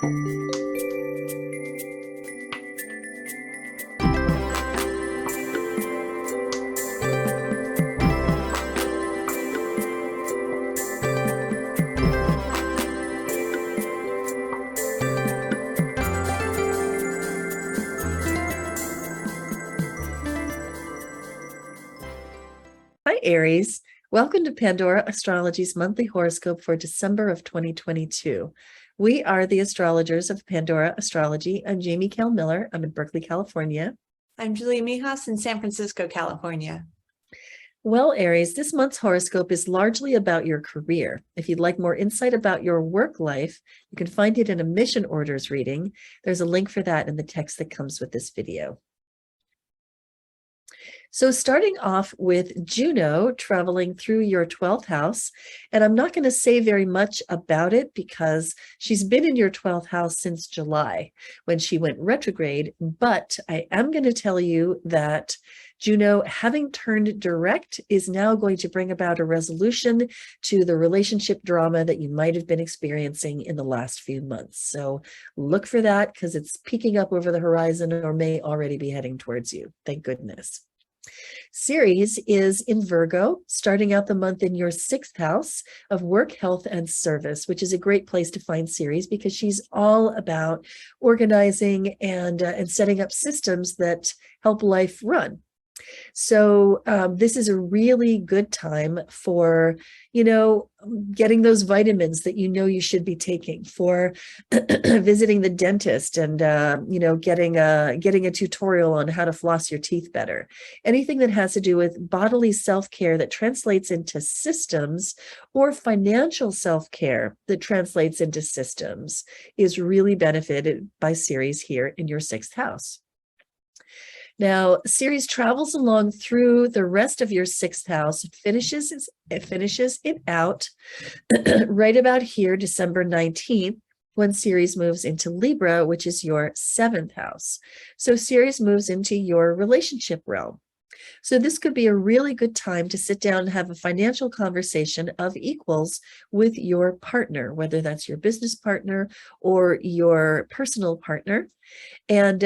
Hi, Aries. Welcome to Pandora Astrology's monthly horoscope for December of 2022. We are the astrologers of Pandora Astrology. I'm Jamie Kell Miller. I'm in Berkeley, California. I'm Julia Mijas in San Francisco, California. Well, Aries, this month's horoscope is largely about your career. If you'd like more insight about your work life, you can find it in a mission orders reading. There's a link for that in the text that comes with this video. So starting off with Juno traveling through your 12th house, and I'm not going to say very much about it because she's been in your 12th house since July when she went retrograde, but I am going to tell you that Juno, having turned direct, is now going to bring about a resolution to the relationship drama that you might have been experiencing in the last few months. So look for that because it's peeking up over the horizon or may already be heading towards you. Thank goodness. Ceres is in Virgo, starting out the month in your 6th house of work, health, and service, which is a great place to find Ceres because she's all about organizing and setting up systems that help life run. So this is a really good time for, getting those vitamins that you should be taking, for visiting the dentist and, getting a tutorial on how to floss your teeth better. Anything that has to do with bodily self-care that translates into systems, or financial self-care that translates into systems, is really benefited by Ceres here in your 6th house. Now, Ceres travels along through the rest of your 6th house. It finishes it out right about here, December 19th, when Ceres moves into Libra, which is your 7th house. So Ceres moves into your relationship realm. So this could be a really good time to sit down and have a financial conversation of equals with your partner, whether that's your business partner or your personal partner. And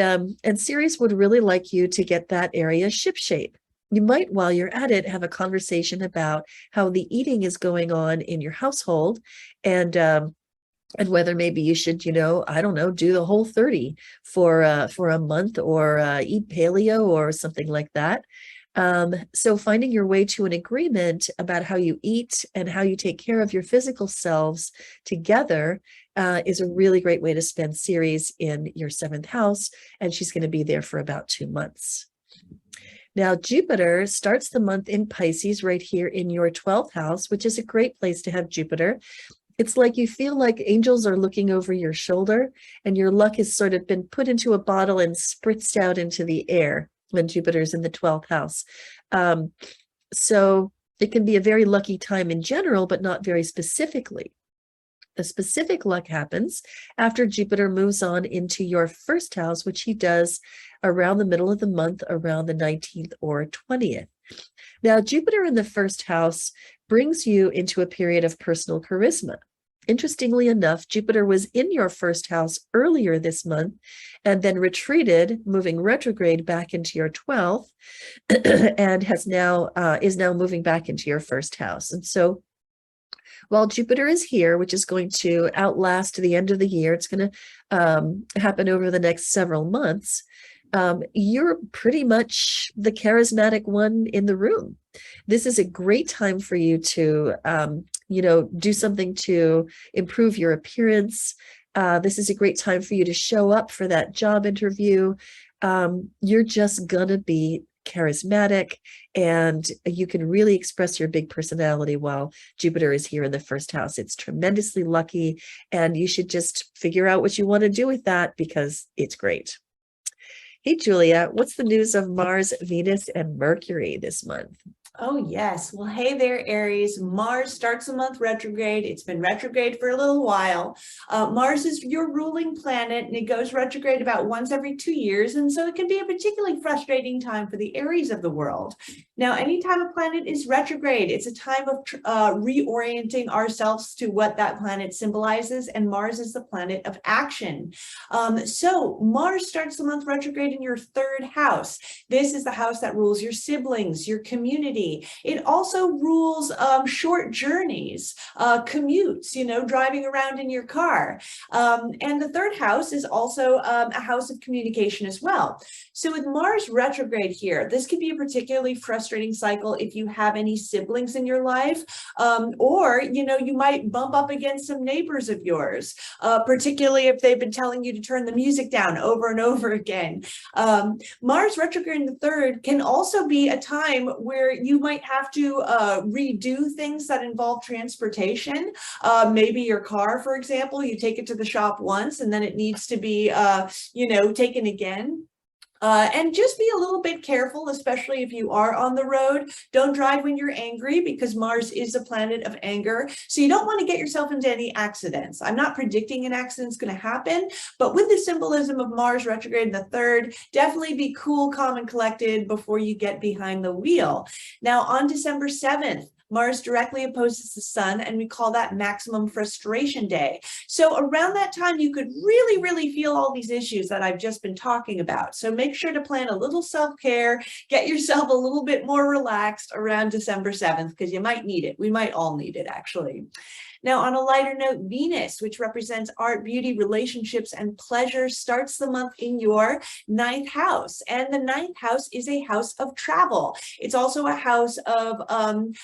Ceres would really like you to get that area shipshape. You might, while you're at it, have a conversation about how the eating is going on in your household, and whether maybe you should, I don't know, do the Whole30 for a month, or eat paleo or something like that. So finding your way to an agreement about how you eat and how you take care of your physical selves together is a really great way to spend Ceres in your 7th house, and she's going to be there for about 2 months. Now, Jupiter starts the month in Pisces right here in your 12th house, which is a great place to have Jupiter. It's like you feel like angels are looking over your shoulder and your luck has sort of been put into a bottle and spritzed out into the air when Jupiter's in the 12th house. So it can be a very lucky time in general, but not very specifically. The specific luck happens after Jupiter moves on into your 1st house, which he does around the middle of the month, around the 19th or 20th. Now, Jupiter in the 1st house brings you into a period of personal charisma. Interestingly enough, Jupiter was in your 1st house earlier this month and then retreated, moving retrograde back into your 12th, and is now moving back into your 1st house. And so while Jupiter is here, which is going to outlast the end of the year, it's going to happen over the next several months, you're pretty much the charismatic one in the room. This is a great time for you to, do something to improve your appearance. This is a great time for you to show up for that job interview. You're just gonna be charismatic, and you can really express your big personality while Jupiter is here in the 1st house. It's tremendously lucky, and you should just figure out what you want to do with that because it's great. Hey, Julia, what's the news of Mars, Venus, and Mercury this month? Oh, yes. Well, hey there, Aries. Mars starts the month retrograde. It's been retrograde for a little while. Mars is your ruling planet, and it goes retrograde about once every 2 years. And so it can be a particularly frustrating time for the Aries of the world. Now, anytime a planet is retrograde, it's a time of reorienting ourselves to what that planet symbolizes. And Mars is the planet of action. So Mars starts the month retrograde in your third house. This is the house that rules your siblings, your community. It also rules short journeys, commutes, driving around in your car. And the third house is also a house of communication as well. So with Mars retrograde here, this could be a particularly frustrating cycle if you have any siblings in your life, or, you might bump up against some neighbors of yours, particularly if they've been telling you to turn the music down over and over again. Mars retrograde in the third can also be a time where you might have to redo things that involve transportation. Maybe your car, for example, you take it to the shop once and then it needs to be, taken again. And just be a little bit careful, especially if you are on the road. Don't drive when you're angry, because Mars is a planet of anger. So you don't want to get yourself into any accidents. I'm not predicting an accident's going to happen, but with the symbolism of Mars retrograde in the third, definitely be cool, calm, and collected before you get behind the wheel. Now, on December 7th, Mars directly opposes the sun, and we call that maximum frustration day. So around that time, you could really, really feel all these issues that I've just been talking about. So make sure to plan a little self-care, get yourself a little bit more relaxed around December 7th, because you might need it. We might all need it, actually. Now, on a lighter note, Venus, which represents art, beauty, relationships, and pleasure, starts the month in your ninth house. And the ninth house is a house of travel. It's also a house of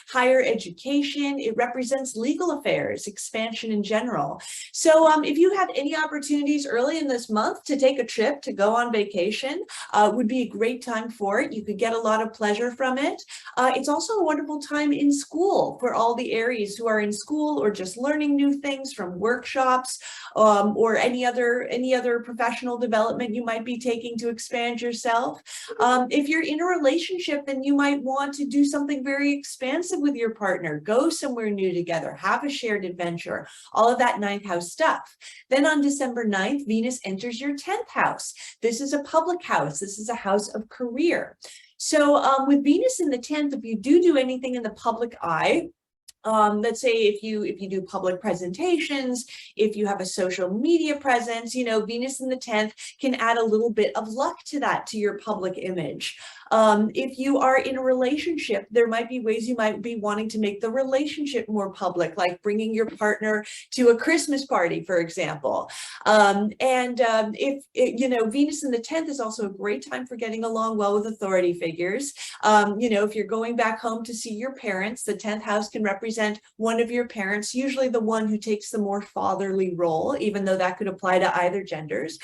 higher education. It represents legal affairs, expansion in general. So if you have any opportunities early in this month to take a trip, to go on vacation, would be a great time for it. You could get a lot of pleasure from it. It's also a wonderful time in school for all the Aries who are in school or just learning new things from workshops, or any other professional development you might be taking to expand yourself. If you're in a relationship, then you might want to do something very expansive with your partner, go somewhere new together, have a shared adventure, all of that ninth house stuff. Then on December 9th, Venus enters your 10th house. This is a public house. This is a house of career. So with Venus in the 10th, if you do anything in the public eye, let's say if you do public presentations, if you have a social media presence, Venus in the 10th can add a little bit of luck to that, to your public image. If you are in a relationship, there might be ways you might be wanting to make the relationship more public, like bringing your partner to a Christmas party, for example. If Venus in the 10th is also a great time for getting along well with authority figures. If you're going back home to see your parents, the 10th house can represent one of your parents, usually the one who takes the more fatherly role, even though that could apply to either genders.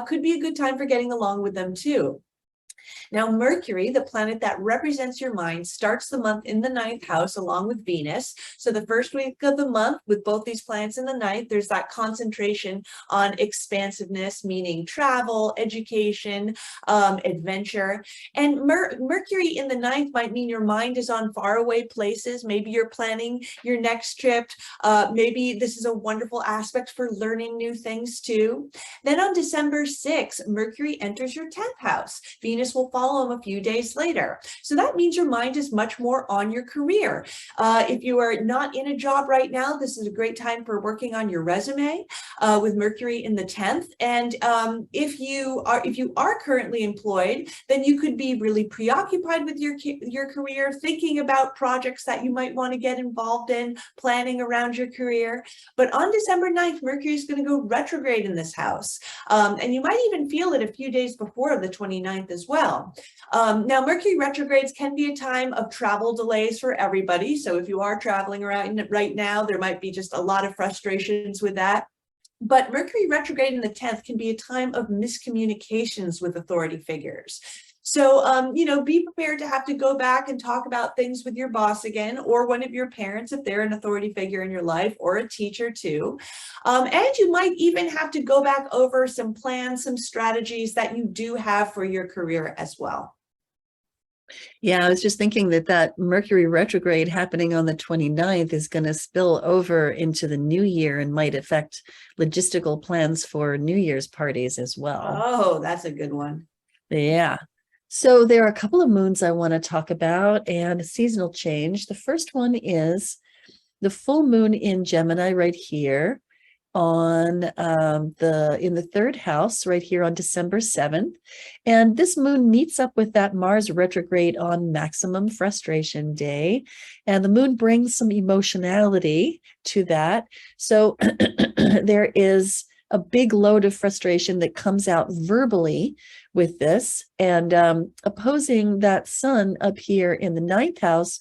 Could be a good time for getting along with them too. Now, Mercury, the planet that represents your mind, starts the month in the ninth house along with Venus. So the first week of the month, with both these planets in the ninth, there's that concentration on expansiveness, meaning travel, education, adventure. And Mercury in the ninth might mean your mind is on faraway places. Maybe you're planning your next trip. Maybe this is a wonderful aspect for learning new things too. Then on December 6th, Mercury enters your 10th house. Venus will follow him a few days later. So that means your mind is much more on your career. If you are not in a job right now, this is a great time for working on your resume with Mercury in the 10th. And if you are currently employed, then you could be really preoccupied with your career, thinking about projects that you might want to get involved in, planning around your career. But on December 9th, Mercury is going to go retrograde in this house. And you might even feel it a few days before the 29th as well. Now, Mercury retrogrades can be a time of travel delays for everybody. So if you are traveling around right now, there might be just a lot of frustrations with that. But Mercury retrograde in the 10th can be a time of miscommunications with authority figures. So, be prepared to have to go back and talk about things with your boss again, or one of your parents if they're an authority figure in your life, or a teacher too. And you might even have to go back over some plans, some strategies that you do have for your career as well. Yeah, I was just thinking that that Mercury retrograde happening on the 29th is going to spill over into the new year and might affect logistical plans for New Year's parties as well. Oh, that's a good one. Yeah. So there are a couple of moons I want to talk about and a seasonal change. The first one is the full moon in Gemini right here on in the third house right here on December 7th. And this moon meets up with that Mars retrograde on maximum frustration day. And the moon brings some emotionality to that. So there is a big load of frustration that comes out verbally with this, and opposing that sun up here in the ninth house.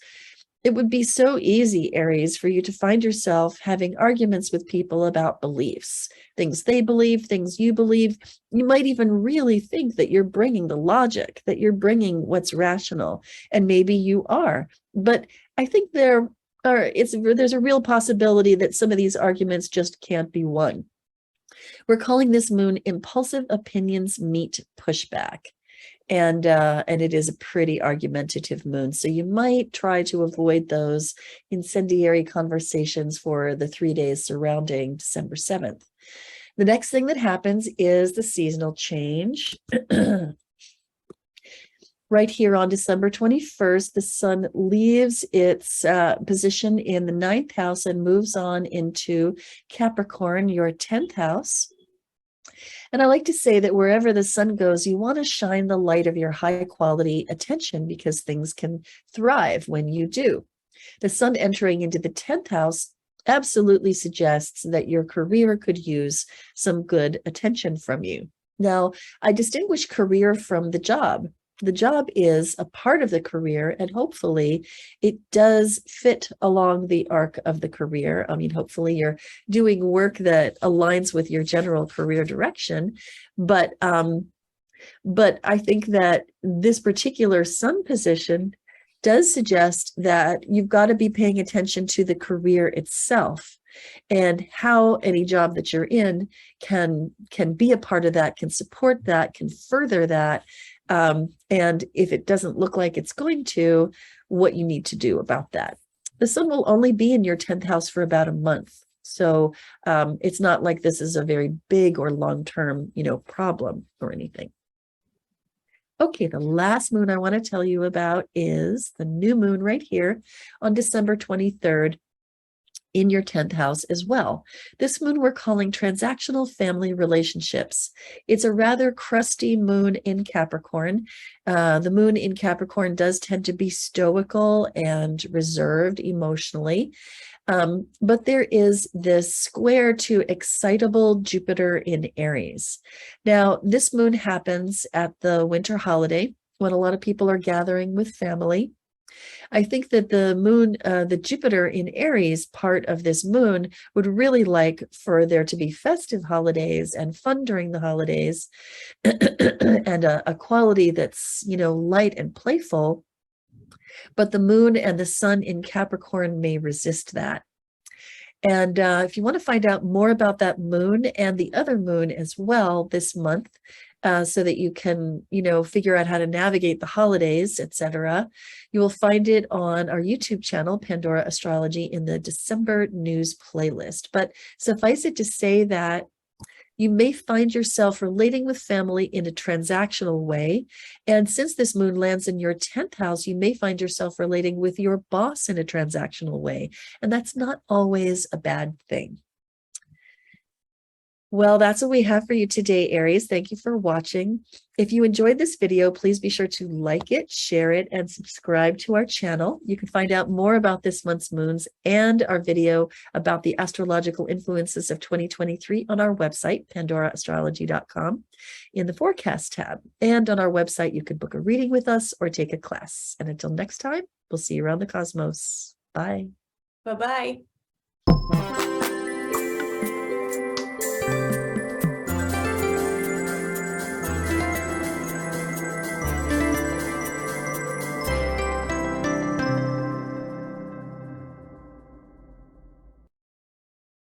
It would be so easy, Aries, for you to find yourself having arguments with people about beliefs, things they believe, things you believe. You might even really think that you're bringing the logic, that you're bringing what's rational, and maybe you are. But I think there's a real possibility that some of these arguments just can't be won. We're calling this moon impulsive opinions meet pushback. And it is a pretty argumentative moon. So you might try to avoid those incendiary conversations for the 3 days surrounding December 7th. The next thing that happens is the seasonal change. Right here on December 21st, the sun leaves its position in the ninth house and moves on into Capricorn, your 10th house. And I like to say that wherever the sun goes, you want to shine the light of your high quality attention because things can thrive when you do. The sun entering into the 10th house absolutely suggests that your career could use some good attention from you. Now, I distinguish career from the job. The job is a part of the career, and hopefully it does fit along the arc of the career. I mean, hopefully you're doing work that aligns with your general career direction, but I think that this particular sun position does suggest that you've got to be paying attention to the career itself and how any job that you're in can be a part of that, can support that, can further that. And if it doesn't look like it's going to, what you need to do about that. The sun will only be in your 10th house for about a month. So it's not like this is a very big or long-term, problem or anything. Okay, the last moon I want to tell you about is the new moon right here on December 23rd. In your 10th house as well. This moon we're calling transactional family relationships. It's a rather crusty moon in Capricorn. The moon in Capricorn does tend to be stoical and reserved emotionally. But there is this square to excitable Jupiter in Aries. Now, this moon happens at the winter holiday when a lot of people are gathering with family. I think that the moon, the Jupiter in Aries part of this moon would really like for there to be festive holidays and fun during the holidays and a quality that's, light and playful. But the moon and the sun in Capricorn may resist that. And if you want to find out more about that moon and the other moon as well this month, so that you can, figure out how to navigate the holidays, etc., you will find it on our YouTube channel, Pandora Astrology, in the December news playlist. But suffice it to say that you may find yourself relating with family in a transactional way. And since this moon lands in your 10th house, you may find yourself relating with your boss in a transactional way. And that's not always a bad thing. Well, that's what we have for you today, Aries. Thank you for watching. If you enjoyed this video, please be sure to like it, share it, and subscribe to our channel. You can find out more about this month's moons and our video about the astrological influences of 2023 on our website, pandoraastrology.com, in the forecast tab. And on our website, you can book a reading with us or take a class. And until next time, we'll see you around the cosmos. Bye. Bye-bye.